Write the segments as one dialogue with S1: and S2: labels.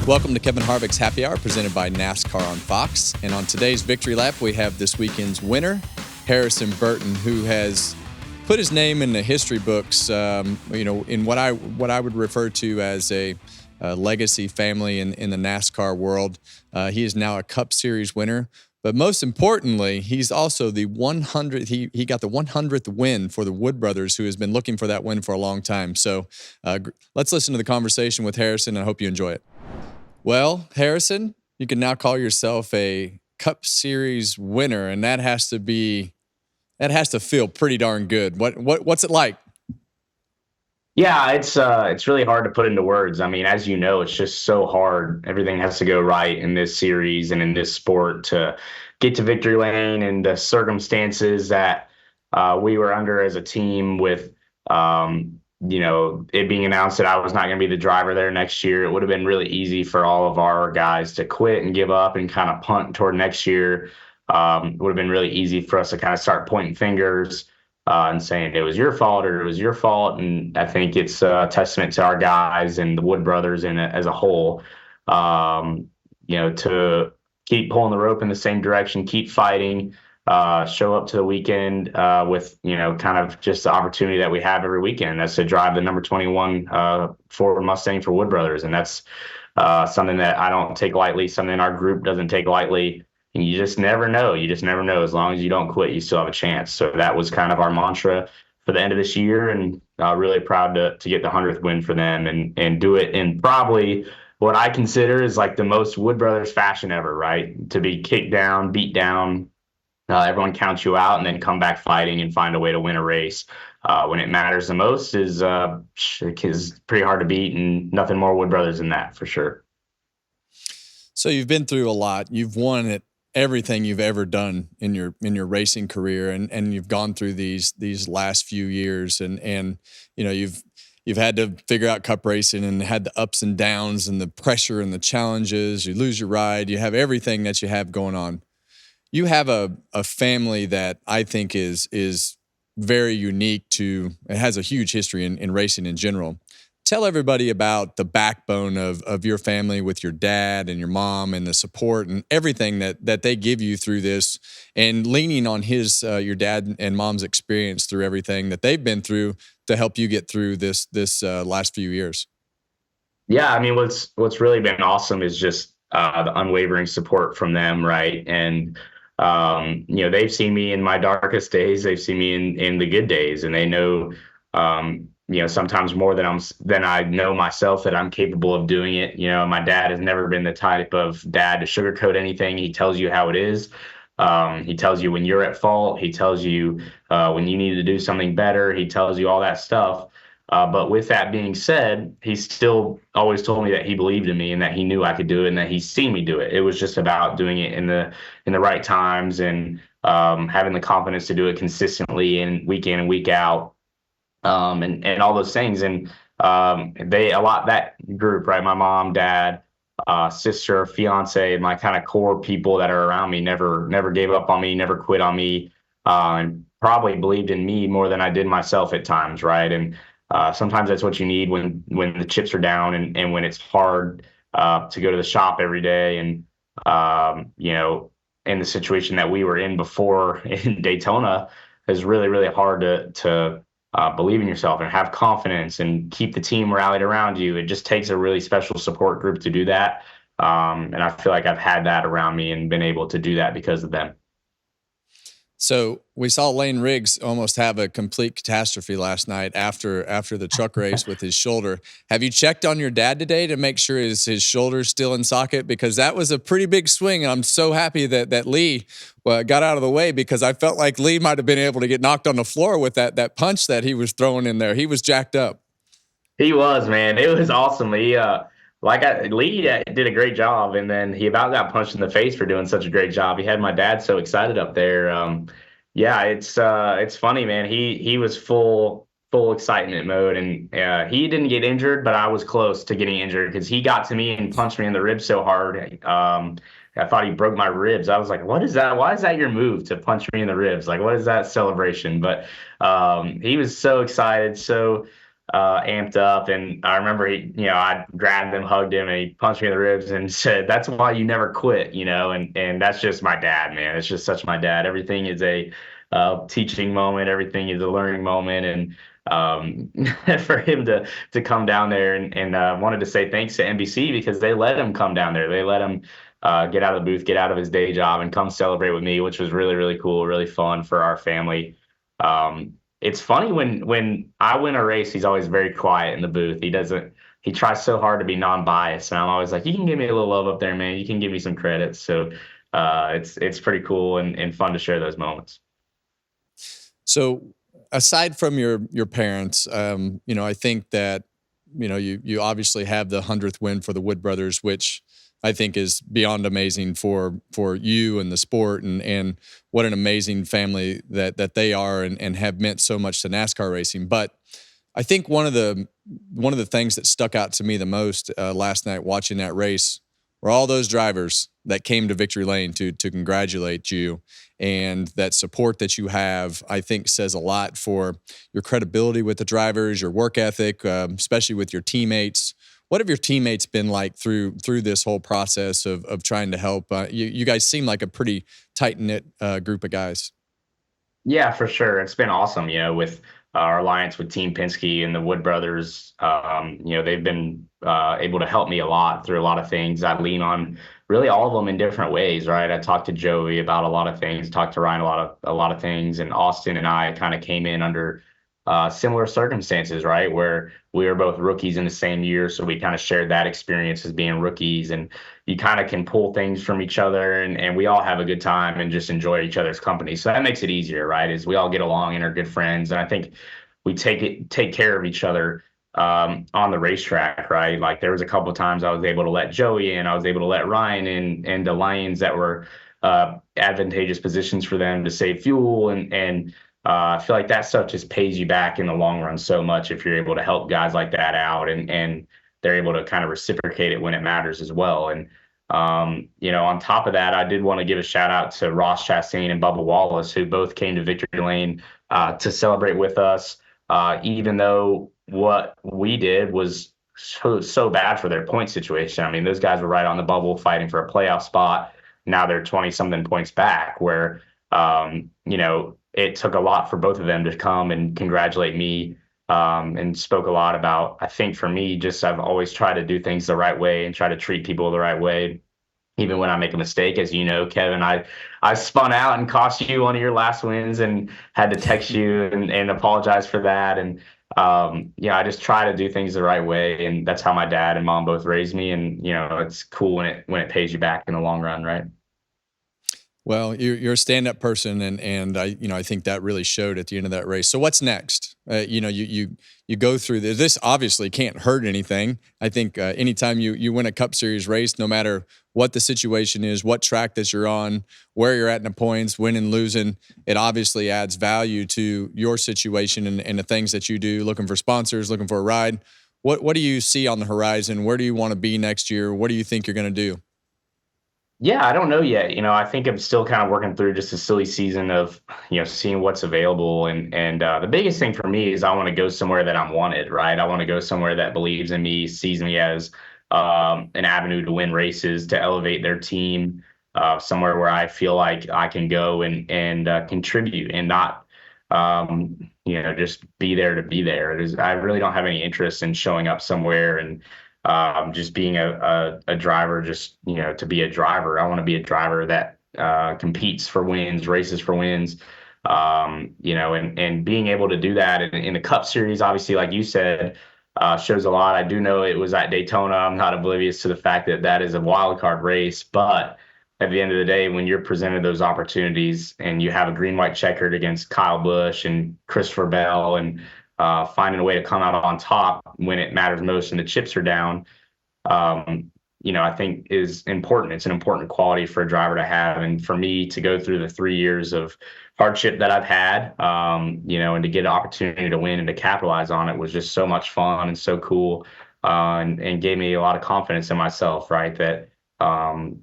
S1: Welcome to Kevin Harvick's Happy Hour, presented by NASCAR on Fox. And on today's Victory Lap, we have this weekend's winner, Harrison Burton, who has put his name in the history books, in what I would refer to as a legacy family in the NASCAR world. He is now a Cup Series winner. But most importantly, he's also the 100th. He got the 100th win for the Wood brothers, who has been looking for that win for a long time. So let's listen to the conversation with Harrison, and I hope you enjoy it. Well, Harrison, you can now call yourself a Cup Series winner, and that has to feel pretty darn good. What's it like?
S2: Yeah, it's really hard to put into words. I mean, as you know, it's just so hard. Everything has to go right in this series and in this sport to get to victory lane, and the circumstances that we were under as a team with, it being announced that I was not going to be the driver there next year. It would have been really easy for all of our guys to quit and give up and kind of punt toward next year. It would have been really easy for us to kind of start pointing fingers and saying it was your fault or it was your fault. And I think it's a testament to our guys and the Wood brothers as a whole, to keep pulling the rope in the same direction, keep fighting, show up to the weekend with, kind of just the opportunity that we have every weekend. That's to drive the number 21 Ford Mustang for Wood brothers. And that's something that I don't take lightly, something our group doesn't take lightly. And you just never know. You just never know. As long as you don't quit, you still have a chance. So that was kind of our mantra for the end of this year, and really proud to get the 100th win for them and do it in probably what I consider is like the most Wood brothers fashion ever, right? To be kicked down, beat down, everyone counts you out, and then come back fighting and find a way to win a race when it matters the most is pretty hard to beat, and nothing more Wood brothers than that for sure.
S1: So you've been through a lot. You've won at everything you've ever done in your racing career, and you've gone through these last few years, and you've had to figure out Cup racing and had the ups and downs and the pressure and the challenges. You lose your ride. You have everything that you have going on. You have a family that I think is very unique to. It has a huge history in racing in general. Tell everybody about the backbone of your family with your dad and your mom and the support and everything that they give you through this, and leaning on your dad and mom's experience through everything that they've been through to help you get through this last few years.
S2: Yeah, I mean, what's really been awesome is just the unwavering support from them, right? And they've seen me in my darkest days. They've seen me in the good days, and they know. Sometimes more than I know myself that I'm capable of doing it. My dad has never been the type of dad to sugarcoat anything. He tells you how it is. He tells you when you're at fault. He tells you when you need to do something better. He tells you all that stuff. But with that being said, he still always told me that he believed in me and that he knew I could do it and that he's seen me do it. It was just about doing it in the right times and having the confidence to do it consistently and week in and week out. And all those things. And that group, right? My mom, dad, sister, fiance, my kind of core people that are around me never gave up on me, never quit on me, and probably believed in me more than I did myself at times, right? And sometimes that's what you need when the chips are down and when it's hard to go to the shop every day. And in the situation that we were in before in Daytona, is really, really hard to believe in yourself and have confidence and keep the team rallied around you. It just takes a really special support group to do that. And I feel like I've had that around me and been able to do that because of them.
S1: So we saw Lane Riggs almost have a complete catastrophe last night after the truck race with his shoulder. Have you checked on your dad today to make sure his shoulder's still in socket? Because that was a pretty big swing. I'm so happy that Lee got out of the way, because I felt like Lee might have been able to get knocked on the floor with that punch that he was throwing in there. He was jacked up.
S2: He was, man. It was awesome. Lee did a great job, and then he about got punched in the face for doing such a great job. He had my dad so excited up there. It's funny, man. He was full excitement mode, and he didn't get injured, but I was close to getting injured because he got to me and punched me in the ribs so hard. I thought he broke my ribs. I was like, what is that? Why is that your move to punch me in the ribs? Like, what is that celebration? But he was so excited. So amped up. And I remember I grabbed him, hugged him, and he punched me in the ribs and said, "That's why you never quit," and that's just my dad, man. It's just such my dad. Everything is a teaching moment. Everything is a learning moment. And for him to come down there and wanted to say thanks to NBC because they let him come down there. They let him get out of the booth, get out of his day job, and come celebrate with me, which was really, really cool, really fun for our family. It's funny when I win a race, he's always very quiet in the booth. He tries so hard to be non-biased, and I'm always like, you can give me a little love up there, man. You can give me some credit. So it's pretty cool and fun to share those moments.
S1: So aside from your parents, I think that, you obviously have the 100th win for the Wood brothers, which I think is beyond amazing for you and the sport, and what an amazing family that they are, and have meant so much to NASCAR racing. But I think one of the things that stuck out to me the most last night watching that race were all those drivers that came to victory lane to congratulate you, and that support that you have, I think, says a lot for your credibility with the drivers, your work ethic, especially with your teammates. What have your teammates been like through this whole process of trying to help? You guys seem like a pretty tight-knit group of guys.
S2: Yeah, for sure. It's been awesome, with our alliance with Team Penske and the Wood brothers. They've been able to help me a lot through a lot of things. I lean on really all of them in different ways, right? I talked to Joey about a lot of things, talked to Ryan a lot of things, and Austin and I kind of came in under similar circumstances, right? Where we were both rookies in the same year. So we kind of shared that experience as being rookies, and you kind of can pull things from each other, and we all have a good time and just enjoy each other's company. So that makes it easier, right? Is we all get along and are good friends. And I think we take care of each other on the racetrack, right? Like there was a couple of times I was able to let Joey in, I was able to let Ryan in, and the lanes that were advantageous positions for them to save fuel, and I feel like that stuff just pays you back in the long run so much if you're able to help guys like that out, and they're able to kind of reciprocate it when it matters as well. And on top of that, I did want to give a shout out to Ross Chastain and Bubba Wallace, who both came to victory lane to celebrate with us, even though what we did was so bad for their point situation. I mean, those guys were right on the bubble fighting for a playoff spot. Now they're 20 something points back, where it took a lot for both of them to come and congratulate me, and spoke a lot about, I think for me, just I've always tried to do things the right way and try to treat people the right way. Even when I make a mistake, as you know, Kevin, I spun out and cost you one of your last wins and had to text you and apologize for that. And I just try to do things the right way. And that's how my dad and mom both raised me. And, it's cool when it pays you back in the long run, right?
S1: Well, you're a stand-up person, and I think that really showed at the end of that race. So what's next? You go through this. This obviously can't hurt anything. I think anytime you win a Cup Series race, no matter what the situation is, what track that you're on, where you're at in the points, winning, losing, it obviously adds value to your situation and the things that you do. Looking for sponsors, looking for a ride. What do you see on the horizon? Where do you want to be next year? What do you think you're going to do?
S2: Yeah, I don't know yet. I think I'm still kind of working through just a silly season of, seeing what's available. And the biggest thing for me is I want to go somewhere that I'm wanted, right? I want to go somewhere that believes in me, sees me as an avenue to win races, to elevate their team, somewhere where I feel like I can go and contribute and not, just be there to be there. I really don't have any interest in showing up somewhere and just being a driver, just, to be a driver. I want to be a driver that competes for wins, races for wins, and being able to do that in the Cup Series, obviously, like you said, shows a lot. I do know it was at Daytona. I'm not oblivious to the fact that that is a wild card race, but at the end of the day, when you're presented those opportunities and you have a green-white checkered against Kyle Busch and Christopher Bell, and finding a way to come out on top when it matters most and the chips are down, I think is important. It's an important quality for a driver to have. And for me to go through the 3 years of hardship that I've had, and to get an opportunity to win and to capitalize on it was just so much fun and so cool, and gave me a lot of confidence in myself, right? That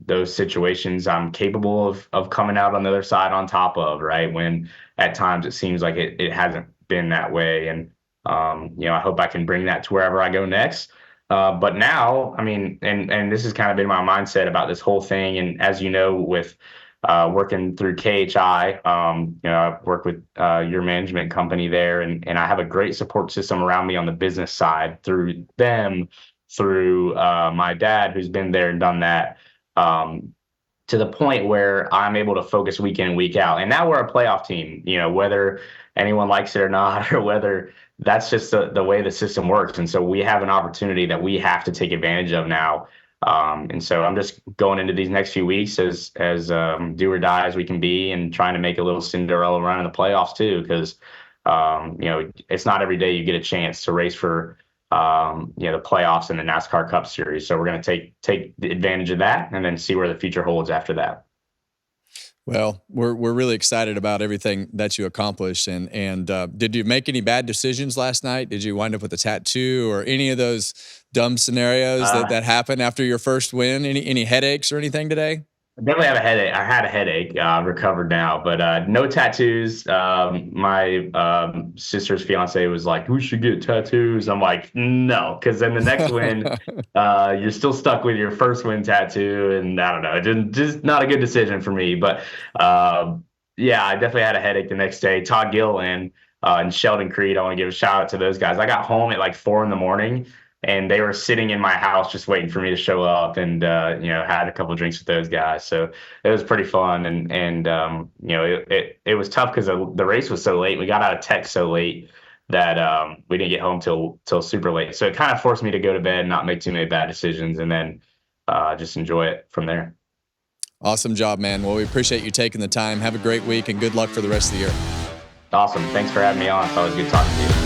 S2: those situations I'm capable of coming out on the other side on top of, right? When at times it seems like it hasn't been that way. And I hope I can bring that to wherever I go next. But now, I mean, and this has kind of been my mindset about this whole thing. And as you know, with working through KHI, I work with your management company there, and I have a great support system around me on the business side through them, through my dad, who's been there and done that. To the point where I'm able to focus week in and week out. And now we're a playoff team, whether anyone likes it or not, or whether that's just the way the system works. And so we have an opportunity that we have to take advantage of now. And so I'm just going into these next few weeks as do or die as we can be, and trying to make a little Cinderella run in the playoffs too, because it's not every day you get a chance to race for the playoffs in the NASCAR Cup Series. So we're going to take advantage of that, and then see where the future holds after that.
S1: Well, we're really excited about everything that you accomplished. And did you make any bad decisions last night? Did you wind up with a tattoo or any of those dumb scenarios that happened after your first win? Any headaches or anything today?
S2: I definitely have a headache. I had a headache. Recovered now, but no tattoos. My sister's fiance was like, "We should get tattoos." I'm like, "No," because then the next win, you're still stuck with your first win tattoo, and I don't know, just not a good decision for me. But yeah, I definitely had a headache the next day. Todd Gilliland and Sheldon Creed, I want to give a shout out to those guys. I got home at like 4 a.m. and they were sitting in my house just waiting for me to show up, and had a couple of drinks with those guys. So it was pretty fun, and it was tough because the race was so late. We got out of tech so late that we didn't get home till super late. So it kind of forced me to go to bed, not make too many bad decisions, and then just enjoy it from there.
S1: Awesome job, man. Well, we appreciate you taking the time. Have a great week, and good luck for the rest of the year.
S2: Awesome. Thanks for having me on. It's always good talking to you.